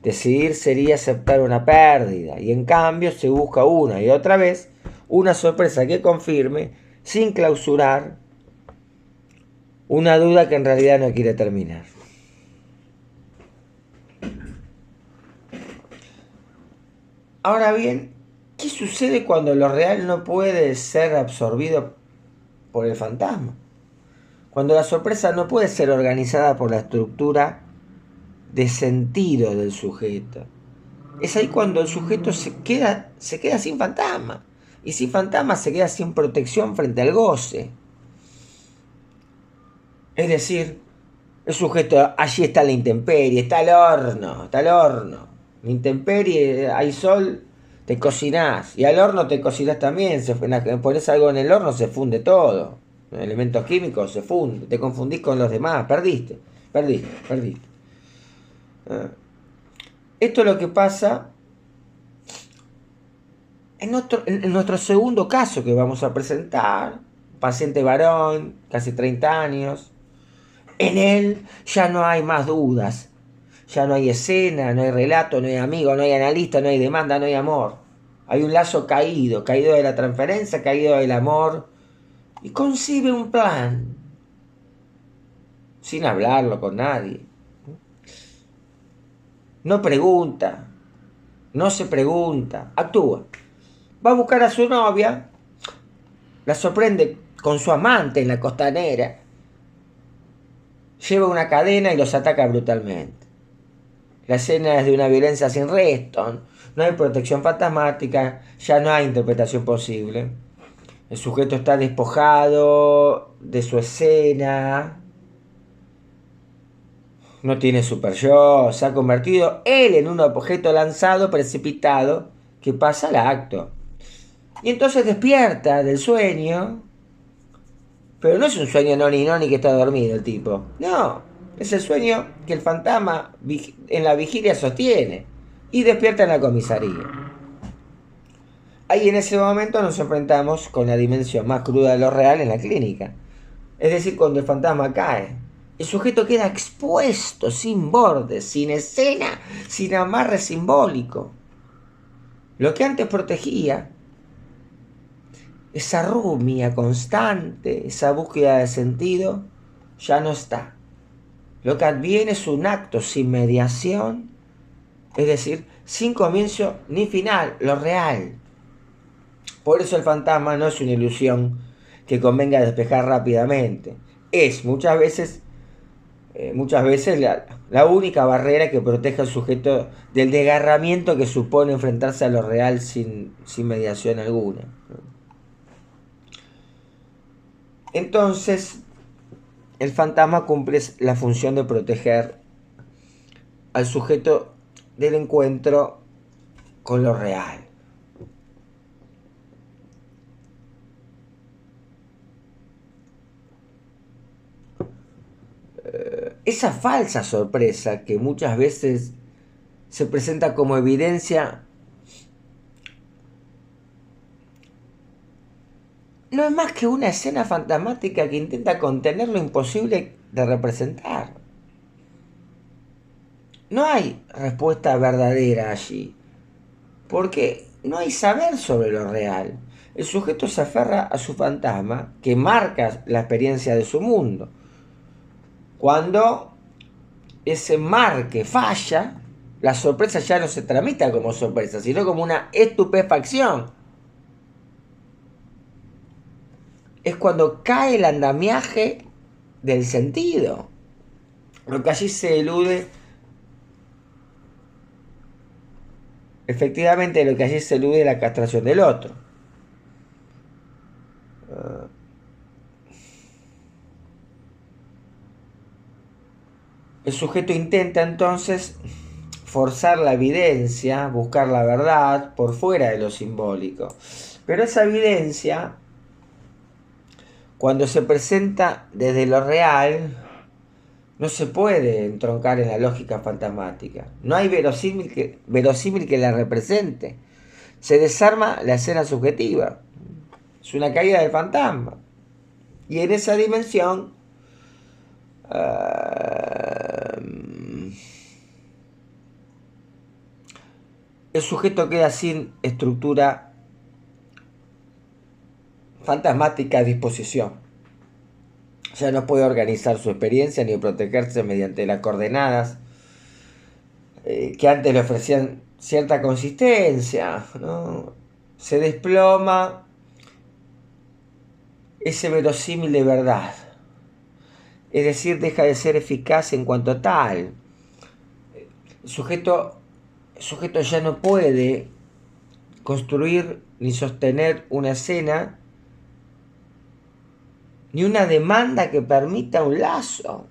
[SPEAKER 1] Decidir sería aceptar una pérdida, y en cambio se busca una y otra vez una sorpresa que confirme, sin clausurar, una duda que en realidad no quiere terminar. Ahora bien, ¿qué sucede cuando lo real no puede ser absorbido por el fantasma? Cuando la sorpresa no puede ser organizada por la estructura de sentido del sujeto. Es ahí cuando el sujeto se queda sin fantasma. Y sin fantasma se queda sin protección frente al goce. Es decir, el sujeto, allí está la intemperie, está el horno. La intemperie, hay sol, te cocinás. Y al horno te cocinás también. Pones algo en el horno, se funde todo. Elementos químicos se funden. Te confundís con los demás. Perdiste. Esto es lo que pasa en nuestro segundo caso que vamos a presentar. Paciente varón, casi 30 años. En él ya no hay más dudas. Ya no hay escena, no hay relato, no hay amigo, no hay analista, no hay demanda, no hay amor. Hay un lazo caído de la transferencia, caído del amor. Y concibe un plan, sin hablarlo con nadie. No pregunta, no se pregunta, actúa. Va a buscar a su novia, la sorprende con su amante en la costanera, lleva una cadena y los ataca brutalmente. La escena es de una violencia sin resto, no hay protección fantasmática, ya no hay interpretación posible. El sujeto está despojado de su escena, no tiene super yo, se ha convertido él en un objeto lanzado, precipitado, que pasa al acto. Y entonces despierta del sueño, pero no es un sueño noni que está dormido el tipo. No, es el sueño que el fantasma en la vigilia sostiene y despierta en la comisaría. Ahí en ese momento nos enfrentamos con la dimensión más cruda de lo real en la clínica. Es decir, cuando el fantasma cae, el sujeto queda expuesto, sin bordes, sin escena, sin amarre simbólico. Lo que antes protegía, esa rumia constante, esa búsqueda de sentido, ya no está. Lo que adviene es un acto sin mediación, es decir, sin comienzo ni final, lo real. Por eso el fantasma no es una ilusión que convenga despejar rápidamente. Es muchas veces la única barrera que protege al sujeto del desgarramiento que supone enfrentarse a lo real sin mediación alguna. Entonces, el fantasma cumple la función de proteger al sujeto del encuentro con lo real. Esa falsa sorpresa que muchas veces se presenta como evidencia no es más que una escena fantasmática que intenta contener lo imposible de representar. No hay respuesta verdadera allí, porque no hay saber sobre lo real. El sujeto se aferra a su fantasma que marca la experiencia de su mundo. Cuando ese marque falla, la sorpresa ya no se tramita como sorpresa, sino como una estupefacción. Es cuando cae el andamiaje del sentido. Lo que allí se elude, efectivamente lo que allí se elude es la castración del otro. El sujeto intenta entonces forzar la evidencia, buscar la verdad por fuera de lo simbólico. Pero esa evidencia, cuando se presenta desde lo real, no se puede entroncar en la lógica fantasmática. No hay verosímil que la represente. Se desarma la escena subjetiva. Es una caída del fantasma. Y en esa dimensión el sujeto queda sin estructura fantasmática a disposición. Ya no puede organizar su experiencia ni protegerse mediante las coordenadas que antes le ofrecían cierta consistencia, ¿no? Se desploma ese verosímil de verdad. Es decir, deja de ser eficaz en cuanto tal. El sujeto ya no puede construir ni sostener una escena ni una demanda que permita un lazo.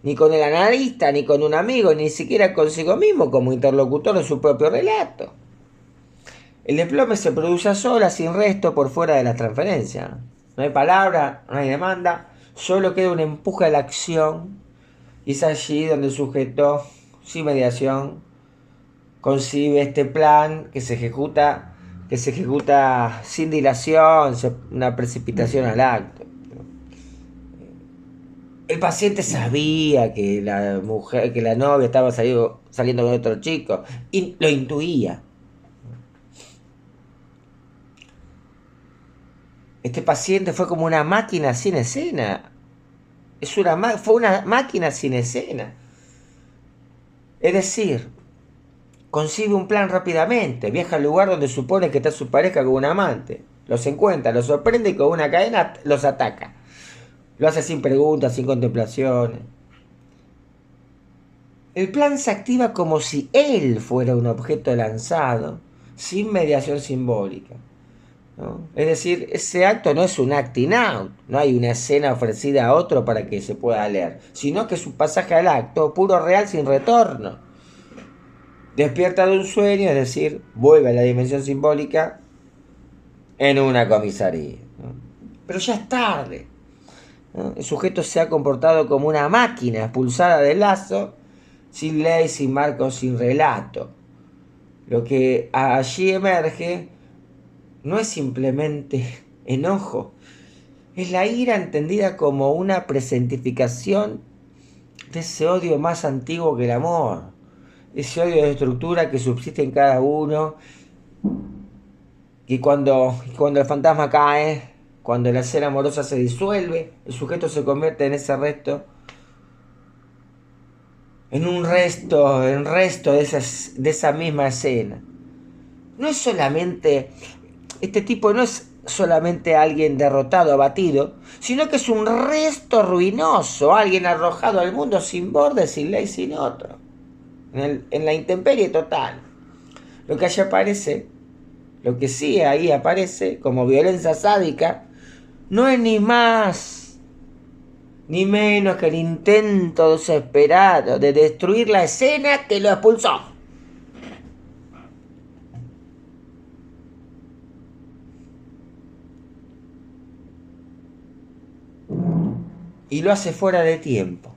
[SPEAKER 1] Ni con el analista, ni con un amigo, ni siquiera consigo mismo como interlocutor de su propio relato. El desplome se produce a solas, sin resto, por fuera de la transferencia. No hay palabra, no hay demanda, solo queda un empuje a la acción, y es allí donde el sujeto, sin mediación, concibe este plan que se ejecuta sin dilación, una precipitación al acto. El paciente sabía que la novia estaba saliendo con otro chico, y lo intuía. Este paciente fue como una máquina sin escena. Fue una máquina sin escena. Es decir, concibe un plan rápidamente, viaja al lugar donde supone que está su pareja con un amante, los encuentra, los sorprende y con una cadena los ataca. Lo hace sin preguntas, sin contemplaciones. El plan se activa como si él fuera un objeto lanzado, sin mediación simbólica. ¿no? Es decir, ese acto no es un acting out, no hay una escena ofrecida a otro para que se pueda leer, sino que es un pasaje al acto puro, real, sin retorno. Despierta de un sueño, es decir, vuelve a la dimensión simbólica en una comisaría, ¿no? Pero ya es tarde, ¿no? El sujeto se ha comportado como una máquina expulsada del lazo, sin ley, sin marco, sin relato. Lo que allí emerge no es simplemente enojo, es la ira entendida como una presentificación de ese odio más antiguo que el amor, ese odio de estructura que subsiste en cada uno, y cuando el fantasma cae, cuando la escena amorosa se disuelve, el sujeto se convierte en ese resto, en resto de esa misma escena. No es solamente, este tipo no es solamente alguien derrotado, abatido, sino que es un resto ruinoso, alguien arrojado al mundo sin borde, sin ley, sin otro, en la intemperie total. Lo que allí aparece, lo que sí ahí aparece como violencia sádica, no es ni más ni menos que el intento desesperado de destruir la escena que lo expulsó. Y lo hace fuera de tiempo,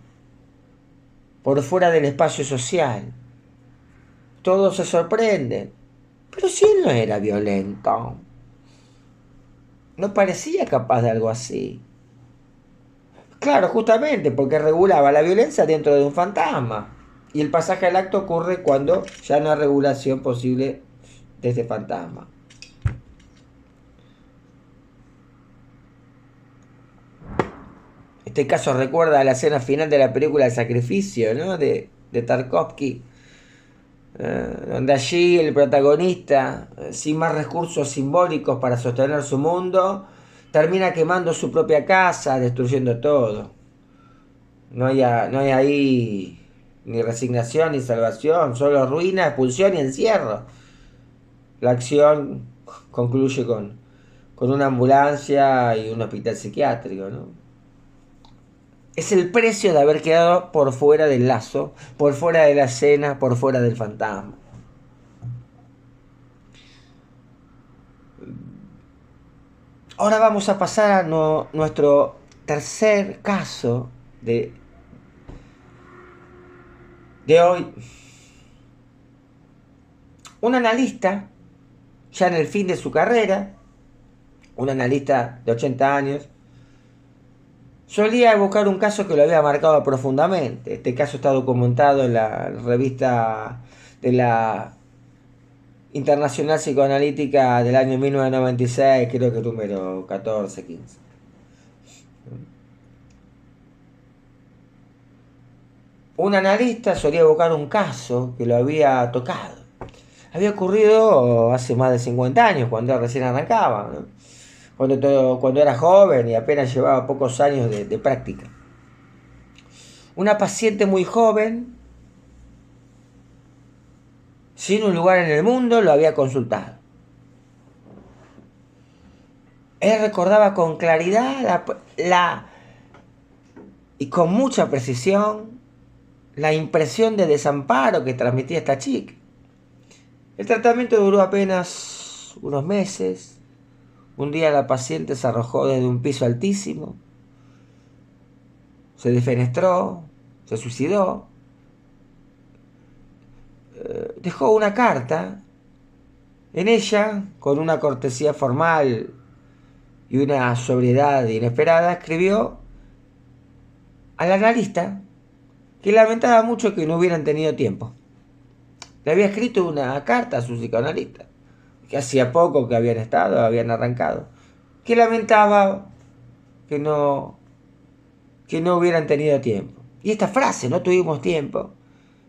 [SPEAKER 1] por fuera del espacio social. Todos se sorprenden. Pero si él no era violento, no parecía capaz de algo así. Claro, justamente porque regulaba la violencia dentro de un fantasma. Y el pasaje al acto ocurre cuando ya no hay regulación posible de este fantasma. Este caso recuerda a la escena final de la película El Sacrificio, ¿no? de Tarkovsky, donde allí el protagonista, sin más recursos simbólicos para sostener su mundo, termina quemando su propia casa, destruyendo todo. No hay ahí ni resignación ni salvación, solo ruina, expulsión y encierro. La acción concluye con una ambulancia y un hospital psiquiátrico, ¿no? Es el precio de haber quedado por fuera del lazo, por fuera de la escena, por fuera del fantasma. Ahora vamos a pasar a nuestro tercer caso de hoy. Un analista, ya en el fin de su carrera, un analista de 80 años, solía evocar un caso que lo había marcado profundamente. Este caso está documentado en la revista de la Internacional Psicoanalítica del año 1996, creo que número 14, 15. Un analista solía evocar un caso que lo había tocado. Había ocurrido hace más de 50 años, cuando recién arrancaba, ¿no? Cuando era joven y apenas llevaba pocos años de práctica. Una paciente muy joven, sin un lugar en el mundo, lo había consultado. Él recordaba con claridad y con mucha precisión la impresión de desamparo que transmitía esta chica. El tratamiento duró apenas unos meses. Un día la paciente se arrojó desde un piso altísimo, se defenestró, se suicidó, dejó una carta. En ella, con una cortesía formal y una sobriedad inesperada, escribió al analista que lamentaba mucho que no hubieran tenido tiempo. Le había escrito una carta a su psicoanalista, que hacía poco que habían arrancado, que lamentaba que no hubieran tenido tiempo. Y esta frase, no tuvimos tiempo,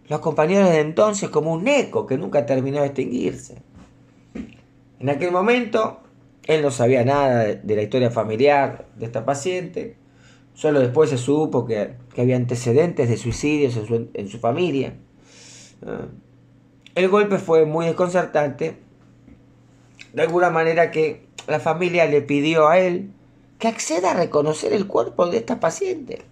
[SPEAKER 1] lo acompañó desde entonces como un eco que nunca terminó de extinguirse. En aquel momento, él no sabía nada de la historia familiar de esta paciente. Solo después se supo que había antecedentes de suicidios en su familia. El golpe fue muy desconcertante, de alguna manera que la familia le pidió a él que acceda a reconocer el cuerpo de esta paciente.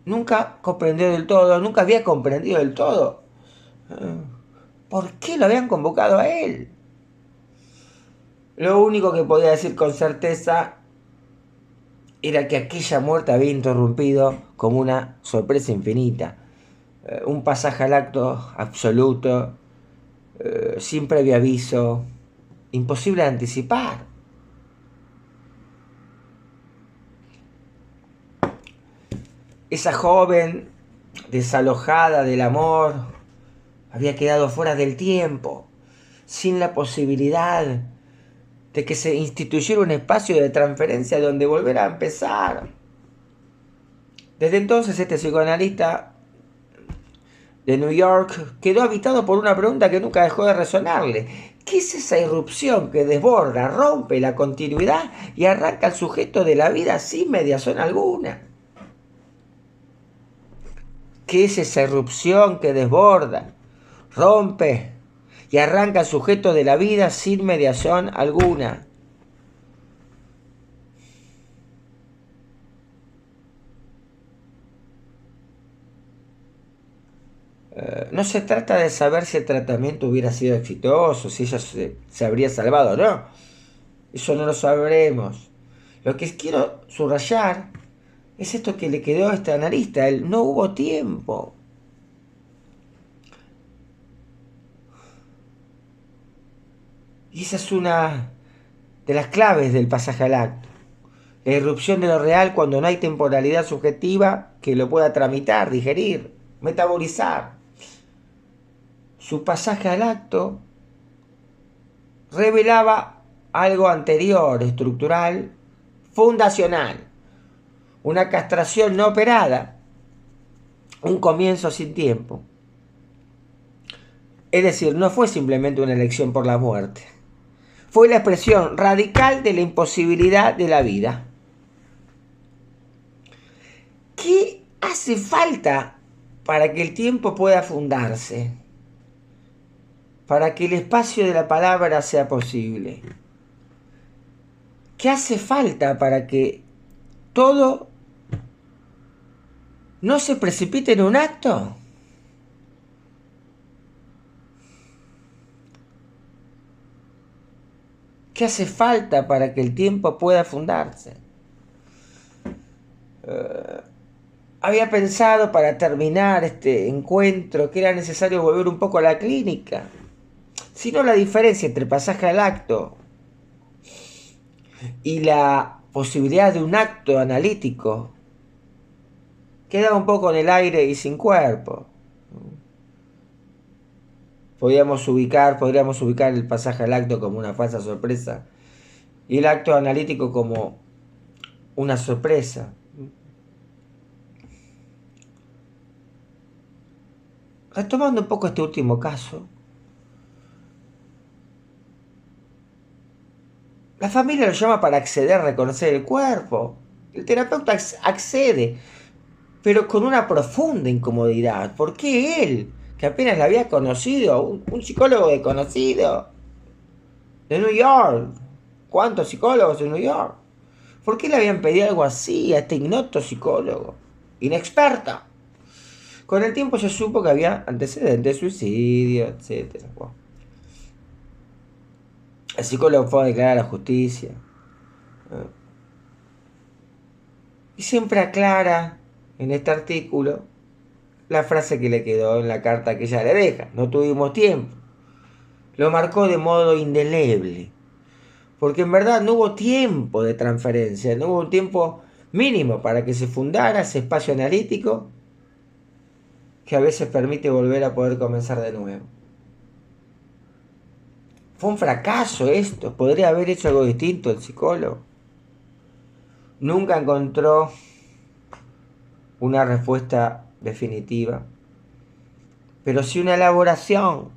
[SPEAKER 1] Nunca comprendió del todo, nunca había comprendido del todo por qué lo habían convocado a él. Lo único que podía decir con certeza era que aquella muerte había interrumpido como una sorpresa infinita, un pasaje al acto absoluto, sin previo aviso, imposible de anticipar. Esa joven desalojada del amor había quedado fuera del tiempo, sin la posibilidad de que se instituyera un espacio de transferencia donde volver a empezar. Desde entonces este psicoanalista de New York quedó habitado por una pregunta que nunca dejó de resonarle. ¿Qué es esa irrupción que desborda, rompe la continuidad y arranca al sujeto de la vida sin mediación alguna? ¿Qué es esa irrupción que desborda, rompe y arranca al sujeto de la vida sin mediación alguna? No se trata de saber si el tratamiento hubiera sido exitoso, si ella se habría salvado o no. Eso no lo sabremos. Lo que quiero subrayar es esto que le quedó a este analista. No hubo tiempo. Y esa es una de las claves del pasaje al acto. La irrupción de lo real cuando no hay temporalidad subjetiva que lo pueda tramitar, digerir, metabolizar. Su pasaje al acto revelaba algo anterior, estructural, fundacional. Una castración no operada, un comienzo sin tiempo. Es decir, no fue simplemente una elección por la muerte. Fue la expresión radical de la imposibilidad de la vida. ¿Qué hace falta para que el tiempo pueda fundarse? Para que el espacio de la palabra sea posible. ¿Qué hace falta para que todo no se precipite en un acto? ¿Qué hace falta para que el tiempo pueda fundarse? Había pensado para terminar este encuentro que era necesario volver un poco a la clínica. Si no, la diferencia entre pasaje al acto y la posibilidad de un acto analítico quedaba un poco en el aire y sin cuerpo. Podríamos ubicar el pasaje al acto como una falsa sorpresa y el acto analítico como una sorpresa. Retomando un poco este último caso, la familia lo llama para acceder a reconocer el cuerpo. El terapeuta accede, pero con una profunda incomodidad. ¿Por qué él, que apenas la había conocido, un psicólogo desconocido de New York? ¿Cuántos psicólogos de New York? ¿Por qué le habían pedido algo así a este ignoto psicólogo? Inexperto. Con el tiempo se supo que había antecedentes de suicidio, etc. Bueno. El psicólogo fue a declarar a la justicia. Y siempre aclara en este artículo la frase que le quedó en la carta que ella le deja. No tuvimos tiempo. Lo marcó de modo indeleble. Porque en verdad no hubo tiempo de transferencia, no hubo un tiempo mínimo para que se fundara ese espacio analítico que a veces permite volver a poder comenzar de nuevo. Fue un fracaso esto. Podría haber hecho algo distinto el psicólogo. Nunca encontró una respuesta definitiva, pero sí una elaboración.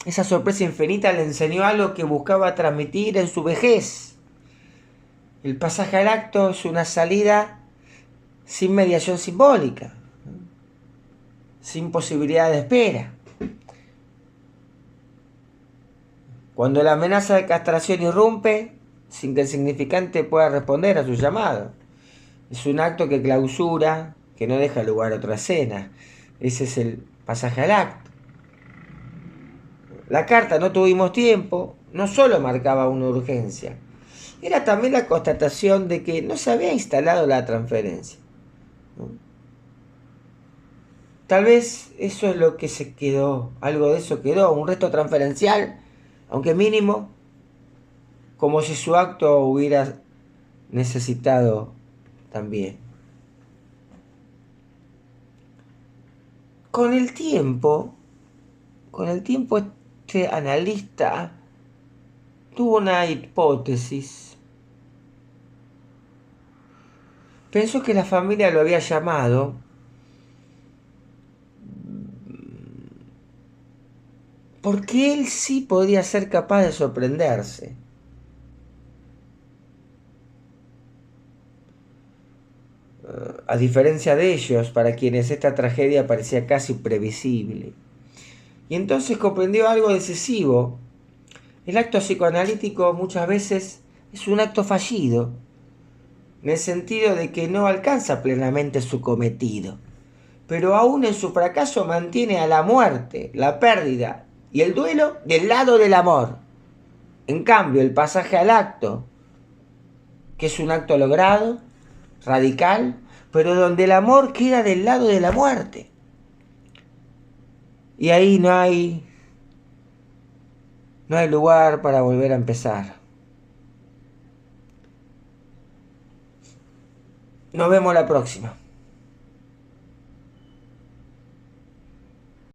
[SPEAKER 1] Esa sorpresa infinita le enseñó algo que buscaba transmitir en su vejez. El pasaje al acto es una salida sin mediación simbólica, sin posibilidad de espera. Cuando la amenaza de castración irrumpe, sin que el significante pueda responder a su llamado. Es un acto que clausura, que no deja lugar a otra escena. Ese es el pasaje al acto. La carta "no tuvimos tiempo" no solo marcaba una urgencia, era también la constatación de que no se había instalado la transferencia. Tal vez eso es lo que se quedó, algo de eso quedó, un resto transferencial, aunque mínimo, como si su acto hubiera necesitado también. Con el tiempo, este analista tuvo una hipótesis. Pensó que la familia lo había llamado porque él sí podía ser capaz de sorprenderse. A diferencia de ellos, para quienes esta tragedia parecía casi previsible. Y entonces comprendió algo decisivo. El acto psicoanalítico muchas veces es un acto fallido, en el sentido de que no alcanza plenamente su cometido, pero aún en su fracaso mantiene a la muerte, la pérdida y el duelo del lado del amor. En cambio, el pasaje al acto, que es un acto logrado, radical, pero donde el amor queda del lado de la muerte. Y ahí no hay lugar para volver a empezar. Nos vemos la próxima.